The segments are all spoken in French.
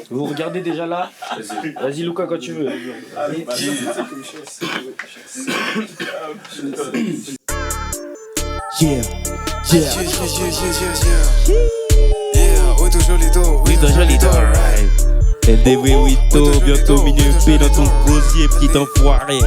Vous regardez déjà là. Vas-y Lucas quand tu veux. Yeah. Wito Jolito, Wito Jolito, alright. LDV Wito, bientôt minuit P dans ton gosier, petit enfoiré.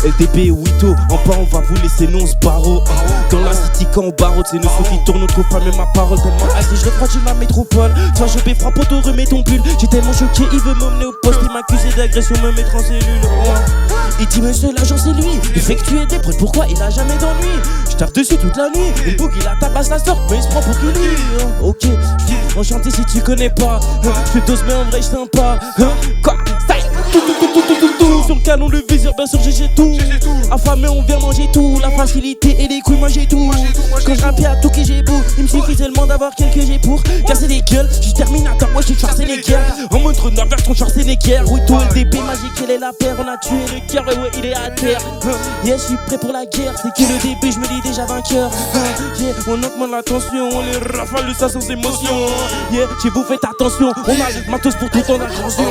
LDB Wito, en bas on va vous laisser non ce barreau. Dans la city quand on barreau, c'est nos sous qui tournent, on trouve pas même ma parole. Tellement assez, je refroidis ma métropole. Toi je vais frappe auto, remets ton pull. J'ai tellement choqué, il veut m'emmener au poste. Il m'accusait d'agression, me mettre en cellule. Il dit monsieur l'agent c'est lui. Effectuer des preuves, pourquoi il a jamais d'ennui. Je tape dessus toute la nuit. Et le bouc il a tabasse la sorte, mais il se prend pour qui lui. Ok, je dis enchanté si tu connais pas. Je te dose mais en vrai je t'aime pas. Quoi ça sur le canon, le viseur, bien sûr j'ai tout. Affamé on vient manger tout. La facilité et les couilles moi j'ai tout. Quand je rappelle à tout que j'ai beau, il me suffit seulement d'avoir quelques jets pour casser les gueules. Je terminateur, moi je suis Schwarzenegger. En mode renard vers ton Schwarzenegger. Wito LDB magique, elle est la paire. On a tué le cœur et ouais il est à terre. Yeah je suis prêt pour la guerre. C'est que le début je me dis déjà vainqueur. Yeah on augmente la tension. On les rafale de ça sans émotion. Yeah chez vous faites attention. On a le matos pour tout en agression.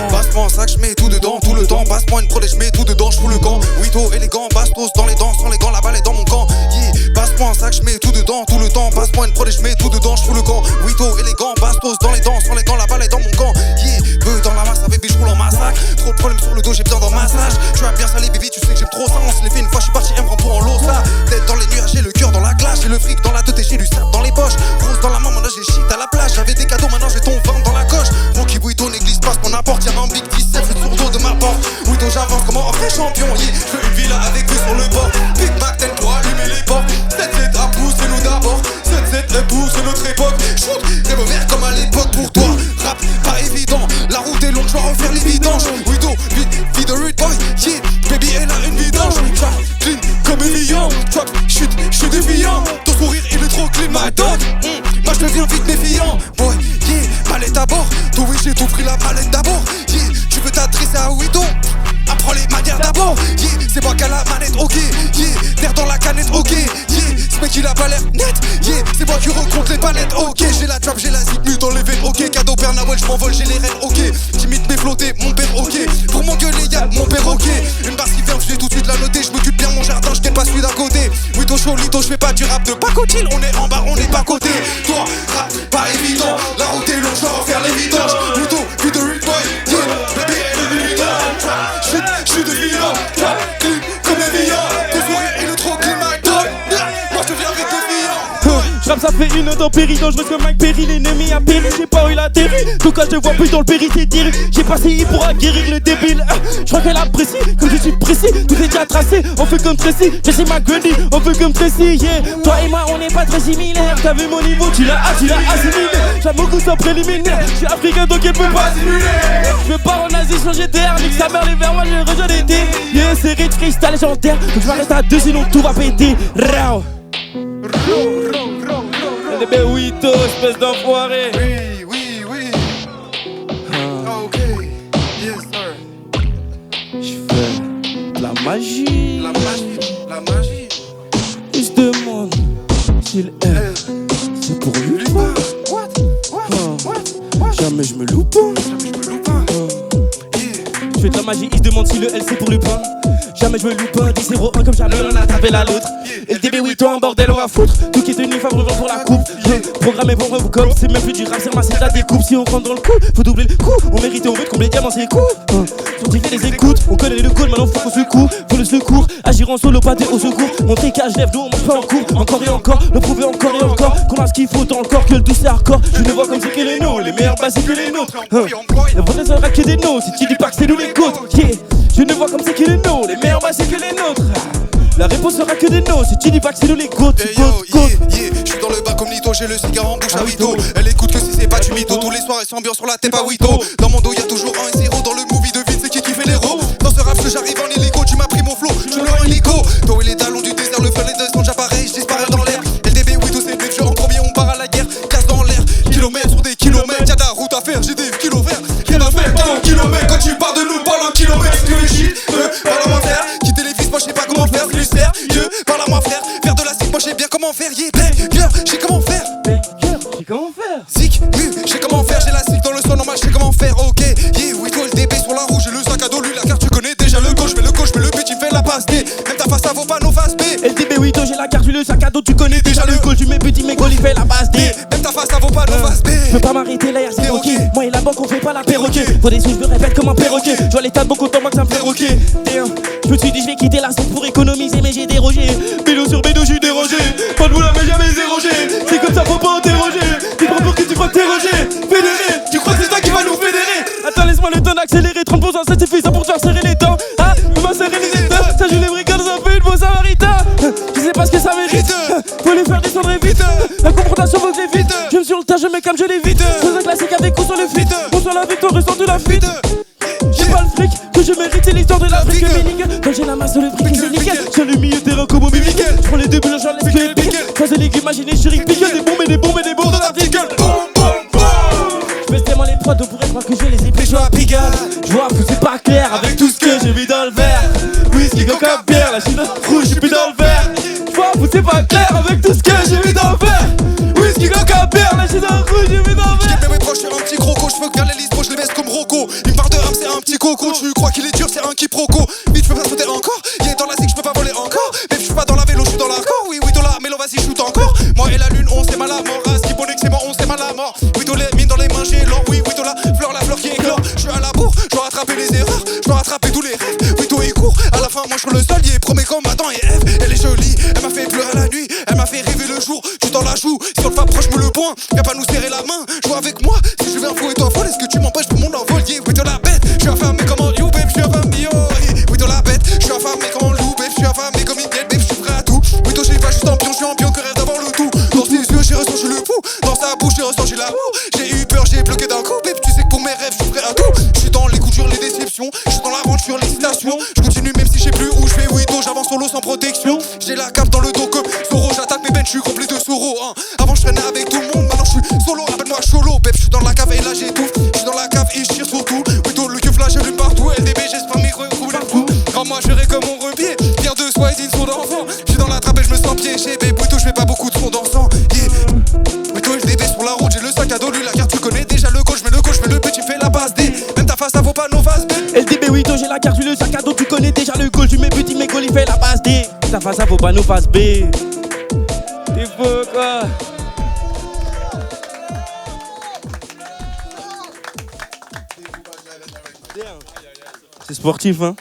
Passe-moi un sac, je mets tout dedans, tout le temps. Passe-moi une protège, je mets tout dedans, je fous le camp. Wito élégant, bastos dans les dents, sans les gants, la balle est dans mon camp. Yeah, passe-moi un sac, je mets tout dedans, tout le temps. Passe-moi une protège, je mets tout dedans, je fous le camp. Wito élégant, bastos dans les dents, sans les gants, la balle est dans mon camp. Yeah, peu dans la masse, avec je roule en massacre. Trop de problèmes sur le dos, j'ai besoin d'un massage. Tu as bien salé, baby, tu sais que j'aime trop ça. On se l'est fait une fois, je suis parti M pour en l'os là. Tête dans les nuages, j'ai le cœur dans la glace. J'ai le fric dans la tête et j'ai du sable dans les poches. Rose dans la main, maintenant j'ai shit à la plage. J'avais des cadeaux, maintenant j'ai ton vin dans la coche. Rocky Wito n'église pas ce qu'on apporte. Y'a un big 17, le sur dos de ma porte. Wito j'avance comme un vrai champion. Yeah, je veux une villa avec vue sur le bord. Big Mac, tel pour allumer les portes. 7-7 à pousser nous d'abord. 7-7 le pouce, c'est notre époque. Shoot, rêve vert comme à l'époque pour toi. Rap, pas évident. La route est longue, je dois refaire les vidanges. Wito, vie de rude boy. Yeah, baby, elle a une vidange. Trap, clean comme un lion. Trap, chute, je suis défiant. Ton sourire, il est trop clean, my dog. Moi, je deviens vite méfiant. Boy, yeah, palette à bord. Toi, oui, j'ai tout pris la palette d'abord. Yeah, tu veux t'adresser à Wito? Apprends les manières d'abord. Yeah, c'est moi qui a la manette, ok. Yeah, l'air dans la canette, ok. Yeah, ce mec il a pas l'air net. Yeah, c'est moi qui recompte les palettes, ok. J'ai la trap, j'ai la zigmu dans les veines, ok. Cadeau Père Noël, je m'envole, j'ai les rênes, ok. J'imite mes flottés, mon père, ok. Pour m'engueuler, y'a mon père, ok. Une barre qui vient, je vais tout de suite la noter. Je m'occupe bien mon jardin, je pas celui d'à côté. Wito Cholito, je fais pas du rap de pacotille. On est en bas, on est pas côté. Toi, rap, pas évident. La route est longue, je dois refaire les vidanges. Wito, vie de rude boy, yeah. Baby, elle est évidente. Je suis défiant, clean comme un viand. Ton sourire il est trop clean, my dog. Moi je deviens vite défiant. J'rappe ça fait une heure dans Péri, dangereuse comme Mike Perry. L'ennemi a péri, j'ai pas où il atterri. Tout cas je te vois plus dans le Péri, c'est direct. J'ai passé I pour guérir le débile. J'crois qu'elle apprécie, comme je suis précis. Tout est déjà tracé, on fait comme Tracy. Jesse McGrady, on fait comme Tracy, yeah. Toi et moi on n'est pas très similaires. T'as vu mon niveau, tu l'as assimilé. J'aime beaucoup sans préliminaire. J'suis africain donc elle peut pas simuler. J'veux pas en Asie sur GTR. Nique sa mère les verts, moi je rejoins l'été. Yeah, c'est rich, freestyle légendaire. Donc j'vais rester à deux sinon tout va péter. Rao. LDB Wito, espèce d'enfoiré. Oui. Ok, yes sir. J'fais de la magie. La magie. Il se demande s'il aime. C'est pour lui pas. What? Jamais je me loupe pas. Je fais de la magie, il se demande si le L c'est pour lui pas. Jamais je me loupe un 10-0-1 comme jamais on a tapé la l'autre. LDB Wito en bordel on va foutre. Tout qui est tenu favorable pour la coupe. Programmé pour un comme c'est même plus du rap, c'est ramasser la découpe. Si on rentre dans le coup, faut doubler le coup. On mérite, on veut combler les diamants c'est cool. Faut tirer les écoutes, on connaît le goal, maintenant faut qu'on secoue. Faut le secours, agir en solo, pas au secours. Montrer qu'à je lève, nous on marche pas en cours. Encore et encore, le prouver encore et encore. Qu'on a ce qu'il faut dans le corps, que le douce c'est hardcore. Je ne vois comme c'est que les nôtres, les meilleurs bases c'est que les nôtres. La vraie sera que des noms, si tu dis pas que c'est nous les côtes. Yeah. Je ne vois comme c'est que les nôtres, les meilleurs bases c'est que les nôtres. La réponse sera que des noms, si tu dis pas que c'est nous les côtes. Hey yo, yeah. Je suis dans le bas comme Nito, j'ai le cigare en bouche à Wito. Elle écoute que si c'est pas du mytho. Tous les soirs elle s'ambiance sur la tête à Wito. Dans mon dos y'a toujours un et 0. Dans le movie de vide c'est qui fait l'héros. Dans ce rap que j'arrive en hélico. Tu m'as pris mon flow, je le rends hélico. Toi et les talons du désert, le fun les deux sont déjà pareils. Je disparais dans l'air. LDB Wito c'est le jeu en premier, on part à la guerre. Casse dans l'air, kilomètres sur des kilomètres. Y'a de la route à faire, j'ai des kilos verts. Rien à faire, pas un kilomètre. Quand tu parles de nous, parle un kilomètre. C'est que les shit, parlementaire. Quitter les fils, moi je sais pas comment faire. C'est l'USR, parle à moi frère. Faire de la cible, moi je sais bien comment faire. Yeah, je sais comment faire. Comment faire? Zik, je sais comment faire. face B. Je peux pas m'arrêter là, c'est ok. Moi et la banque on fait pas la perroquet. Faut des sous, je me répète comme un perroquet. Je vois l'état de beaucoup autant moi que ça me fait roquer. Je me suis dit je vais quitter la sauce pour économiser mais j'ai dérogé. Bédo sur bédo j'suis dérangé. Pas de boulot mais jamais dérogé. C'est comme ça faut pas interroger. Tu prends pour que tu vas t'interroger. Fédéré, tu crois que c'est toi qui vas nous fédérer? Attends laisse-moi le temps d'accélérer. 30% ça suffisant pour te faire serrer les dents. Ah, il m'a serré les dents. Ça joue les bricoles, ça fait une beau samaritain. Je sais pas ce que ça mérite. Faut les faire descendre vite. La confrontation faut que j'évite. Je me suis sur le tas, je mets comme je l'évite. C'est un classique avec coup sur le feat. On sur la victoire, ressort de la fuite. J'ai pas le fric que je mérite, c'est l'histoire de l'Afrique. Mais nickel, quand j'ai la masse sur le fric, c'est nickel. Sur le milieu terrain comme au Mimikel. J'prends les deux bulles, j'en laisse que les piques. Phase légumes, imaginez, je suis piqué. Des bombes et des bombes et des bombes dans l'article. Je baisse tellement les prods, on pourrait croire que je les ai pris, je vois Pigalle. Je vois que c'est pas clair avec tout ce que j'ai mis dans le verre. Whisky, coca, bière, la chine rouge, j'suis plus dans le verre. Je vois que c'est pas clair avec tout ce que j'ai mis dans le verre. Whisky, coca, bière, la chine rouge, j'ai mis dans le verre. J'aime mes proches, c'est un petit croco. J'peux que vers les listes, je les baisse comme Rocco. Il me parle de rap, c'est un petit coco. Tu crois qu'il est dur, c'est un quiproquo. Vite, j'peux pas sauter encore. Il est dans la zig, j'peux pas voler encore. Mais j'suis pas dans la vélo, j'suis dans l'hardcore. Oui, oui, dollar, mais l'on vas-y, shoot encore. Moi et la lune, on s'est mal à mort. Ras, Kibonic, c'est moi, on s'est mal à mort. Oui, les mines dans les mains, j'ai l'or. Oui, oui, la fleur qui éclore. J'suis à la bourre, j'dois rattraper les erreurs. J'dois rattraper tous les rêves. Oui, il court. À la fin, moi j'suis le seul. Il est premier combattant et Eve. Elle est jolie, elle m'a fait pleurer la nuit. Elle m'a fait rêver le jour. J'suis dans la joue, si on le approche, me le poing. Viens pas nous serrer la main, joue avec moi. Si je viens fou et toi folle, est-ce que tu m'empêches pour mon envol? Yeah, oui, la bête, j'suis affamé comme un loup, babe, j'suis affamé, yo. Oui, la bête, j'suis affamé comme un loup, babe, j'suis affamé comme une gueule, babe, j'suis prêt à tout. Oui, j'ai pas juste un pion, j'suis un pion que rêve d'avoir le tout. Dans ses yeux, j'ai ressenti le fou. Dans sa bouche, j'ai ressenti l'amour. J'ai eu peur, j'ai bloqué d'un coup, babe, tu sais que pour mes rêves, j'suis prêt à tout. J'suis dans les coups durs, les déceptions. J'suis dans l'aventure, l'excitation. J'continue même si j'ai plus où j'fais oui, j'avance solo sans protection. J'ai la cape dans le dos comme Zoro, j'attaque mes bennes, j'suis complet de Soro. Hein. Avant j'traînais avec tout le monde, maintenant j'suis solo, appelle-moi Cholo. Babe, j'suis dans la cave et là j'étouffe. J'suis dans la cave et j'tire surtout. Oui, le keuf là, j'allume partout. LDB, j'espère mes recouvre la fou. Quand moi j'aurai comme mon repied, fier de soi et d'une son d'enfant. J'suis dans la trappe et j'me sens piégé. Babe, j'fais pas beaucoup de son dansant. Yeah. LDB sur la route, j'ai le sac à dos, lui la carte, tu connais déjà le coach, j'mets le coach, j'mets le petit, fais la passe D. Même ta face, ça vaut pas nos faces B. LDB, oui, j'ai la carte, j'ai le sac à dos, tu connais déjà le goal, tu mets petit, mes goals, il fait la passe D. Ta face, ça vaut pas nos faces B. T'es faux quoi. C'est sportif, hein.